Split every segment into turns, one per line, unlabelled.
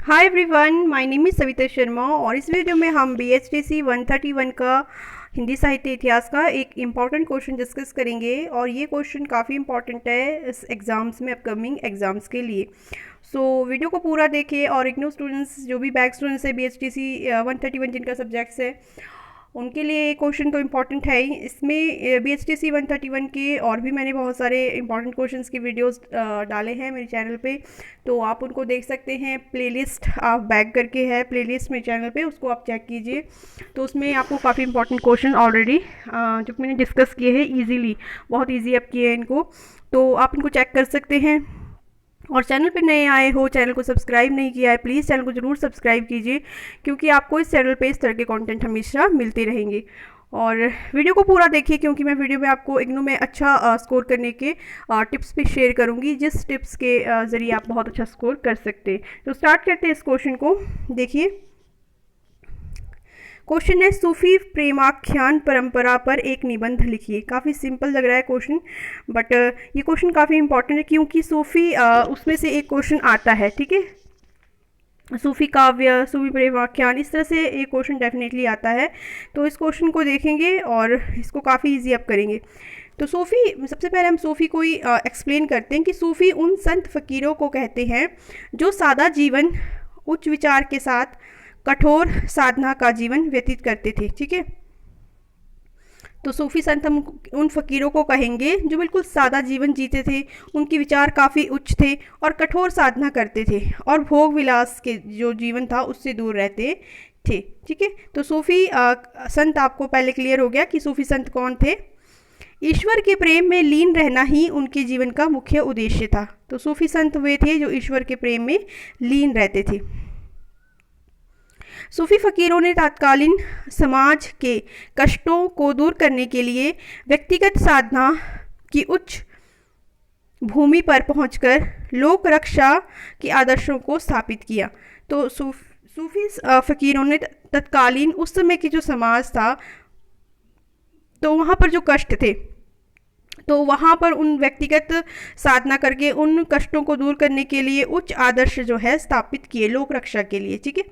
Hi everyone, my name is Savita Sharma और इस video में हम BHDC 131 का हिंदी साहित्य इतिहास का एक इम्पॉर्टेंट क्वेश्चन डिस्कस करेंगे और ये क्वेश्चन काफ़ी इम्पॉर्टेंट है इस एग्ज़ाम्स में, अपकमिंग एग्ज़ाम्स के लिए। वीडियो को पूरा देखें और इग्नू स्टूडेंट्स जो भी बैक स्टूडेंट्स है BHDC 131 जिनका सब्जेक्ट्स है उनके लिए ये क्वेश्चन तो इम्पॉर्टेंट है ही। इसमें BHDC 131 के और भी मैंने बहुत सारे इम्पॉर्टेंट क्वेश्चंस की वीडियोस डाले हैं मेरे चैनल पे, तो आप उनको देख सकते हैं। प्लेलिस्ट आप बैक करके है प्लेलिस्ट मेरे चैनल पे, उसको आप चेक कीजिए। तो उसमें आपको काफ़ी इंपॉर्टेंट क्वेश्चन ऑलरेडी जो मैंने डिस्कस किए हैं ईजीली, बहुत ईजी आप किए हैं इनको, तो आप इनको चेक कर सकते हैं। और चैनल पे नए आए हो, चैनल को सब्सक्राइब नहीं किया है, प्लीज़ चैनल को ज़रूर सब्सक्राइब कीजिए क्योंकि आपको इस चैनल पे इस तरह के कंटेंट हमेशा मिलते रहेंगे। और वीडियो को पूरा देखिए क्योंकि मैं वीडियो में आपको इग्नू में अच्छा स्कोर करने के टिप्स भी शेयर करूंगी, जिस टिप्स के ज़रिए आप बहुत अच्छा स्कोर कर सकते हैं। तो स्टार्ट करते हैं इस क्वेश्चन को। देखिए क्वेश्चन है, सूफी प्रेमाख्यान परंपरा पर एक निबंध लिखिए। काफ़ी सिंपल लग रहा है क्वेश्चन, बट ये क्वेश्चन काफ़ी इंपॉर्टेंट है क्योंकि सूफी उसमें से एक क्वेश्चन आता है। ठीक है, सूफी काव्य, सूफी प्रेमाख्यान, इस तरह से एक क्वेश्चन डेफिनेटली आता है। तो इस क्वेश्चन को देखेंगे और इसको काफ़ी इजी आप करेंगे। तो सूफ़ी, सबसे पहले हम सूफ़ी को ही एक्सप्लेन करते हैं कि सूफ़ी उन संत फ़कीरों को कहते हैं जो सादा जीवन, उच्च विचार के साथ कठोर साधना का जीवन व्यतीत करते थे। ठीक है, तो सूफी संत हम उन फ़कीरों को कहेंगे जो बिल्कुल सादा जीवन जीते थे, उनके विचार काफ़ी उच्च थे और कठोर साधना करते थे और भोग विलास के जो जीवन था उससे दूर रहते थे। ठीक है, तो सूफी संत आपको पहले क्लियर हो गया कि सूफी संत कौन थे। ईश्वर के प्रेम में लीन रहना ही उनके जीवन का मुख्य उद्देश्य था। तो सूफी संत वे थे जो ईश्वर के प्रेम में लीन रहते थे। सूफी फ़कीरों ने तत्कालीन समाज के कष्टों को दूर करने के लिए व्यक्तिगत साधना की उच्च भूमि पर पहुंचकर लोक रक्षा के आदर्शों को स्थापित किया। तो सूफी फ़कीरों ने तत्कालीन उस समय की जो समाज था, तो वहाँ पर जो कष्ट थे, तो वहाँ पर उन व्यक्तिगत साधना करके उन कष्टों को दूर करने के लिए उच्च आदर्श जो है स्थापित किए लोक रक्षा के लिए। ठीक है,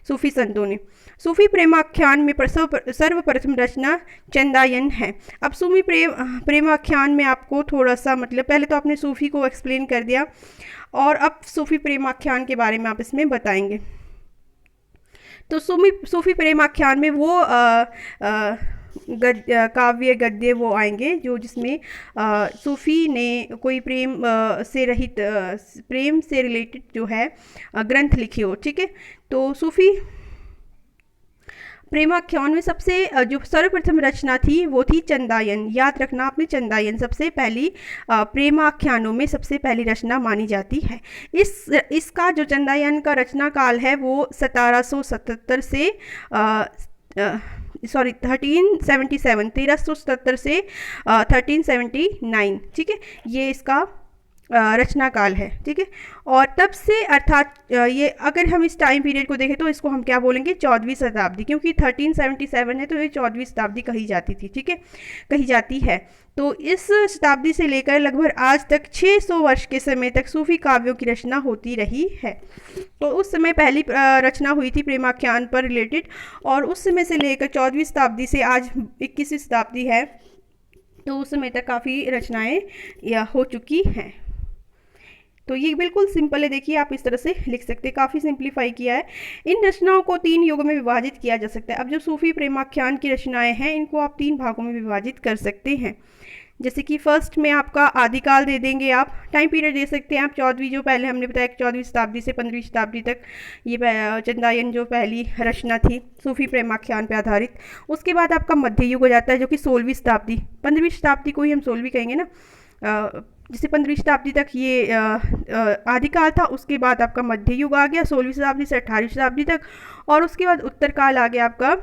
सूफी संतों ने। सूफी प्रेमाख्यान में सर्वप्रथम रचना चंदायन है। अब सूफी प्रेमाख्यान में आपको थोड़ा सा, मतलब पहले तो आपने सूफी को एक्सप्लेन कर दिया और अब सूफी प्रेमाख्यान के बारे में आप इसमें बताएंगे। तो सूफी प्रेमाख्यान में वो काव्य गद्य वो आएंगे जो जिसमें सूफी ने कोई प्रेम से रहित प्रेम से रिलेटेड जो है ग्रंथ लिखे हो। ठीक है, तो सूफी प्रेमाख्यान में सबसे जो सर्वप्रथम रचना थी वो थी चंदायन। याद रखना आपने, चंदायन सबसे पहली प्रेमाख्यानों में सबसे पहली रचना मानी जाती है। इसका जो चंदायन का रचना काल है वो 1777 से 1377 से 1379। ठीक है, ये इसका रचना काल है। ठीक है, और तब से अर्थात ये अगर हम इस टाइम पीरियड को देखें तो इसको हम क्या बोलेंगे, 14वीं शताब्दी, क्योंकि 1377 है तो ये 14वीं शताब्दी कही जाती थी। ठीक है, कही जाती है। तो इस शताब्दी से लेकर लगभग आज तक 600 वर्ष के समय तक सूफी काव्यों की रचना होती रही है। तो उस समय पहली रचना हुई थी प्रेमाख्यान पर रिलेटेड, और उस समय से लेकर 14वीं शताब्दी से आज 21वीं शताब्दी है, तो उस समय तक काफ़ी रचनाएँ हो चुकी हैं। तो ये बिल्कुल सिंपल है, देखिए आप इस तरह से लिख सकते हैं, काफ़ी सिंप्लीफाई किया है। इन रचनाओं को 3 युगों में विभाजित किया जा सकता है। अब जो सूफी प्रेमाख्यान की रचनाएं हैं इनको आप 3 भागों में विभाजित कर सकते हैं। जैसे कि फर्स्ट में आपका आदिकाल दे देंगे, आप टाइम पीरियड दे सकते हैं आप 14वीं, जो पहले हमने बताया 14वीं शताब्दी से 15वीं शताब्दी तक ये चंदायन जो पहली रचना थी सूफी प्रेमाख्यान पर आधारित। उसके बाद आपका मध्य युग हो जाता है जो कि 16वीं शताब्दी, 15वीं शताब्दी को ही हम 16वीं कहेंगे ना, जिसे 15वीं शताब्दी तक ये आदिकाल था। उसके बाद आपका मध्य युग आ गया 16वीं शताब्दी से 18वीं शताब्दी तक, और उसके बाद उत्तर काल आ गया आपका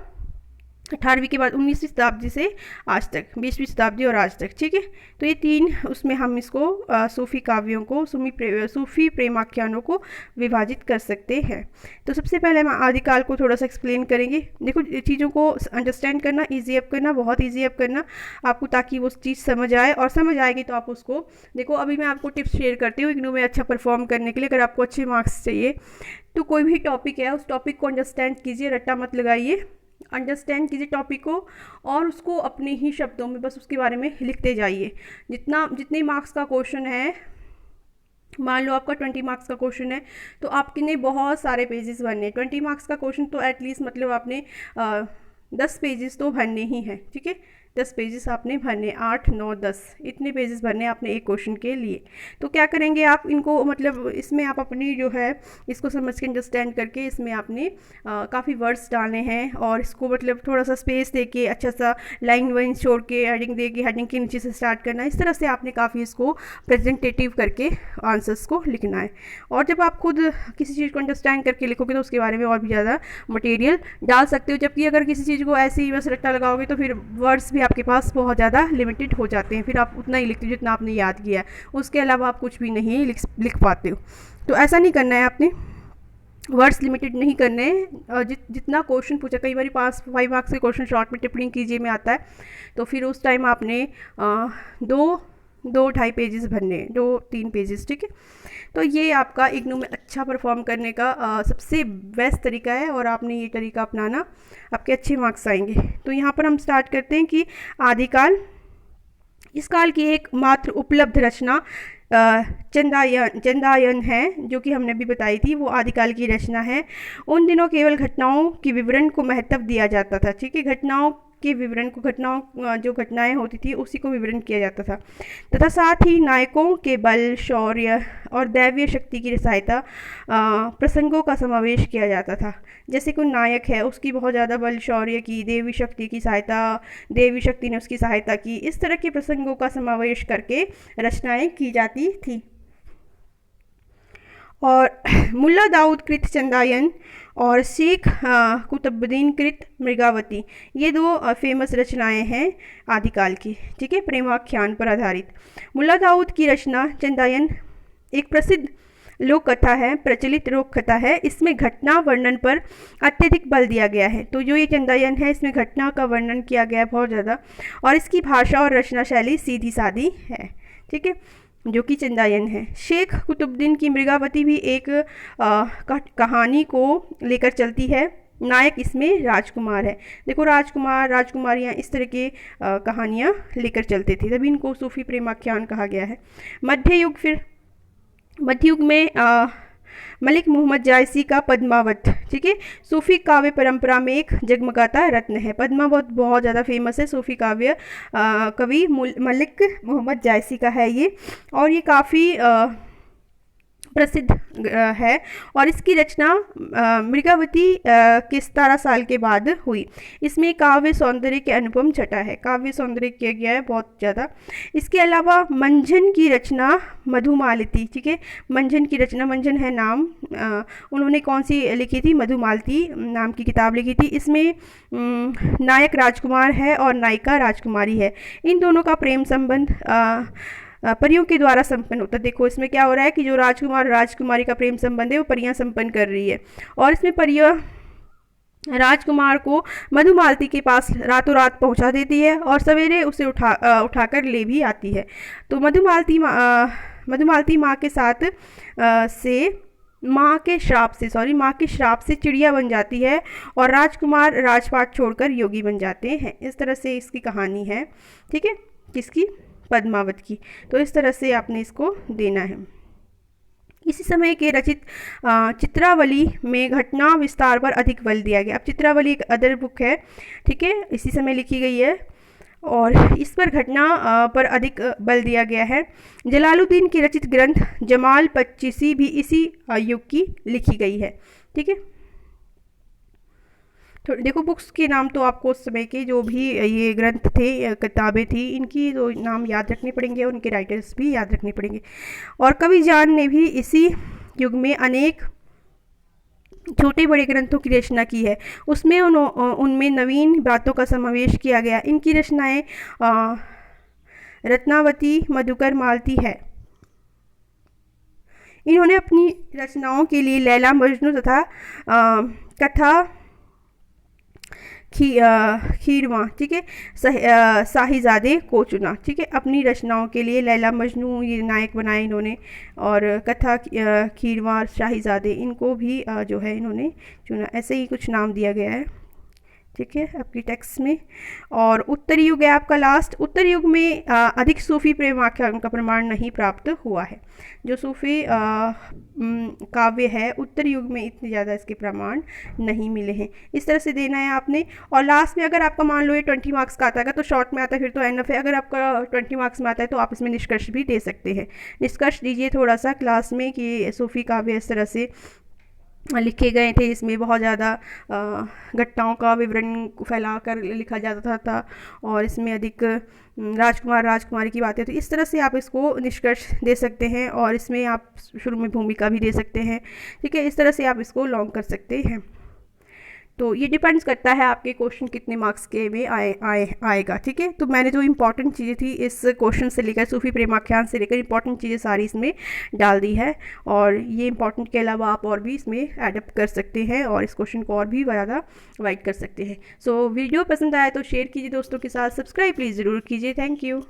18वीं के बाद 19वीं शताब्दी से आज तक, 20वीं शताब्दी और आज तक, ठीक है। तो ये तीन उसमें हम इसको सूफ़ी काव्यों को, सूफ़ी प्रेमाख्यानों को विभाजित कर सकते हैं। तो सबसे पहले हम आदिकाल को थोड़ा सा एक्सप्लेन करेंगे। देखो, चीज़ों को अंडरस्टैंड करना, ईजी अप करना, बहुत ईजी अप करना आपको, ताकि वो चीज़ समझ आए, और समझ आएगी तो आप उसको देखो। अभी मैं आपको टिप्स शेयर करती हूँ इग्नू में अच्छा परफॉर्म करने के लिए। अगर आपको अच्छे मार्क्स चाहिए तो कोई भी टॉपिक है, उस टॉपिक को अंडरस्टैंड कीजिए, रट्टा मत लगाइए, अंडरस्टैंड कीजिए टॉपिक को, और उसको अपने ही शब्दों में बस उसके बारे में लिखते जाइए। जितने मार्क्स का क्वेश्चन है, मान लो आपका 20 मार्क्स का क्वेश्चन है, तो आपके ने बहुत सारे पेजेस भरने। 20 मार्क्स का क्वेश्चन तो एटलीस्ट मतलब आपने 10 पेजेस तो भरने ही हैं, ठीक है। 10 पेजेस आपने भरने, 8, 9, 10 इतने पेजेस भरने आपने एक क्वेश्चन के लिए। तो क्या करेंगे आप इनको, मतलब इसमें आप अपनी जो है इसको समझ के अंडरस्टैंड करके इसमें आपने काफ़ी वर्ड्स डालने हैं, और इसको मतलब थोड़ा सा स्पेस दे के, अच्छा सा लाइन वाइन छोड़ के, हेडिंग दे के, हेडिंग के नीचे से स्टार्ट करना। इस तरह से आपने काफ़ी इसको प्रेजेंटेटिव करके आंसर्स को लिखना है। और जब आप खुद किसी चीज़ को अंडरस्टैंड करके लिखोगे तो उसके बारे में और भी ज़्यादा मटेरियल डाल सकते हो। जबकि अगर किसी चीज़ को ऐसे ही बस रट्टा लगाओगे तो फिर वर्ड्स भी आपके पास बहुत ज़्यादा लिमिटेड हो जाते हैं, फिर आप उतना ही लिखते हो जितना आपने याद किया है, उसके अलावा आप कुछ भी नहीं लिख पाते हो। तो ऐसा नहीं करना है आपने, वर्ड्स लिमिटेड नहीं करने हैं। जितना क्वेश्चन पूछा, कई बार 5 मार्क्स के क्वेश्चन शॉर्ट में टिप्पणी कीजिए में आता है, तो फिर उस टाइम आपने 2-2.5 पेजेस भरने, 2-3 पेजेस, ठीक है। तो ये आपका इग्नू में अच्छा परफॉर्म करने का सबसे बेस्ट तरीका है, और आपने ये तरीका अपनाना, आपके अच्छे मार्क्स आएंगे। तो यहाँ पर हम स्टार्ट करते हैं कि आदिकाल, इस काल की एक मात्र उपलब्ध रचना चंदायन है, जो कि हमने भी बताई थी, वो आदिकाल की रचना है। उन दिनों केवल घटनाओं के विवरण को महत्व दिया जाता था, ठीक है। घटनाओं के विवरण को, जो घटनाएं होती थी उसी को विवरण किया जाता था, तथा साथ ही नायकों के बल, शौर्य और दैवीय शक्ति की सहायता प्रसंगों का समावेश किया जाता था। जैसे कोई नायक है, उसकी बहुत ज़्यादा बल शौर्य की, देवी शक्ति की सहायता, देवी शक्ति ने उसकी सहायता की, इस तरह के प्रसंगों का समावेश करके रचनाएं की जाती थी। और मुल्ला दाऊद कृत चंदायन और शेख कुतुबुद्दीन कृत मृगावती, ये 2 फेमस रचनाएं हैं आदिकाल की, ठीक है, प्रेमाख्यान पर आधारित। मुल्ला दाऊद की रचना चंदायन एक प्रसिद्ध लोक कथा है, प्रचलित लोक कथा है। इसमें घटना वर्णन पर अत्यधिक बल दिया गया है। तो जो ये चंदायन है, इसमें घटना का वर्णन किया गया है बहुत ज़्यादा, और इसकी भाषा और रचना शैली सीधी सादी है, ठीक है, जो कि चंदायन है। शेख कुतुबुद्दीन की मृगावती भी एक कहानी को लेकर चलती है। नायक इसमें राजकुमार है। देखो, राजकुमार, राजकुमारियाँ, इस तरह के कहानियाँ लेकर चलते थे, तभी इनको सूफी प्रेमाख्यान कहा गया है। मध्य युग में मलिक मोहम्मद जायसी का पद्मावत, ठीक है, सूफी काव्य परंपरा में एक जगमगाता रत्न है। पद्मावत बहुत ज़्यादा फेमस है, सूफी काव्य कवि मलिक मोहम्मद जायसी का है ये, और ये काफ़ी प्रसिद्ध है। और इसकी रचना मृगावती के 17 साल के बाद हुई। इसमें काव्य सौंदर्य के अनुपम छटा है, काव्य सौंदर्य किया गया है बहुत ज़्यादा। इसके अलावा मंझन की रचना मधुमालती, ठीक है, मंझन की रचना, मंझन है नाम, उन्होंने कौन सी लिखी थी, मधुमालती नाम की किताब लिखी थी। इसमें नायक राजकुमार है और नायिका राजकुमारी है। इन दोनों का प्रेम संबंध परियों के द्वारा संपन्न होता है। देखो, इसमें क्या हो रहा है कि जो राजकुमार और राजकुमारी का प्रेम संबंध है वो परियां संपन्न कर रही है, और इसमें परियां राजकुमार को मधुमालती के पास रातों रात पहुंचा देती है, और सवेरे उसे उठाकर ले भी आती है। तो मधुमालती माँ के साथ माँ के श्राप से चिड़िया बन जाती है, और राजकुमार राजपाट छोड़कर योगी बन जाते हैं। इस तरह से इसकी कहानी है, ठीक है, किसकी, पद्मावत की। तो इस तरह से आपने इसको देना है। इसी समय के रचित चित्रावली में घटना विस्तार पर अधिक बल दिया गया। अब चित्रावली एक अदर बुक है, ठीक है, इसी समय लिखी गई है, और इस पर घटना पर अधिक बल दिया गया है। जलालुद्दीन की रचित ग्रंथ जमाल 25 भी इसी युग की लिखी गई है, ठीक है। तो देखो, बुक्स के नाम तो आपको उस समय के जो भी ये ग्रंथ थे, किताबें थी, इनकी तो नाम याद रखने पड़ेंगे, और उनके राइटर्स भी याद रखने पड़ेंगे। और कवि जान ने भी इसी युग में अनेक छोटे बड़े ग्रंथों की रचना की है, उसमें उनमें नवीन बातों का समावेश किया गया। इनकी रचनाएं रत्नावती, मधुकर, मालती है। इन्होंने अपनी रचनाओं के लिए लैला मजनू तथा कथा खीरवा, ठीक है, शाहीज़ादे को चुना। ठीक है, अपनी रचनाओं के लिए लैला मजनू ये नायक बनाए इन्होंने, और कथा खीरवा, शाहीज़ादे, इनको भी जो है इन्होंने चुना। ऐसे ही कुछ नाम दिया गया है, ठीक है, आपकी टेक्स्ट में। और उत्तरी युग है आपका लास्ट। उत्तरी युग में अधिक सूफी प्रेम आख्यान का प्रमाण नहीं प्राप्त हुआ है। जो सूफी काव्य है उत्तरी युग में इतने ज़्यादा इसके प्रमाण नहीं मिले हैं। इस तरह से देना है आपने। और लास्ट में अगर आपका मान लो ये 20 मार्क्स का आता है, तो शॉर्ट में आता है फिर तो एनफ है। अगर आपका 20 मार्क्स में आता है तो आप इसमें निष्कर्ष भी दे सकते हैं। निष्कर्ष दीजिए थोड़ा सा क्लास में कि सूफी काव्य इस तरह से लिखे गए थे, इसमें बहुत ज़्यादा घटनाओं का विवरण फैला कर लिखा जाता था और इसमें अधिक राजकुमार राजकुमारी की बातें। तो इस तरह से आप इसको निष्कर्ष दे सकते हैं और इसमें आप शुरू में भूमिका भी दे सकते हैं। ठीक है, इस तरह से आप इसको लॉन्ग कर सकते हैं। तो ये डिपेंड्स करता है आपके क्वेश्चन कितने मार्क्स के में आएगा। ठीक है, तो मैंने जो इंपॉर्टेंट चीज़ें थी इस क्वेश्चन से लेकर सूफी प्रेमाख्यान से लेकर इंपॉर्टेंट चीज़ें सारी इसमें डाल दी है, और ये इंपॉर्टेंट के अलावा आप और भी इसमें एडप्ट कर सकते हैं और इस क्वेश्चन को और भी ज़्यादा वाइड कर सकते हैं। सो वीडियो पसंद आया तो शेयर कीजिए दोस्तों के साथ, सब्सक्राइब प्लीज़ ज़रूर कीजिए। Thank you.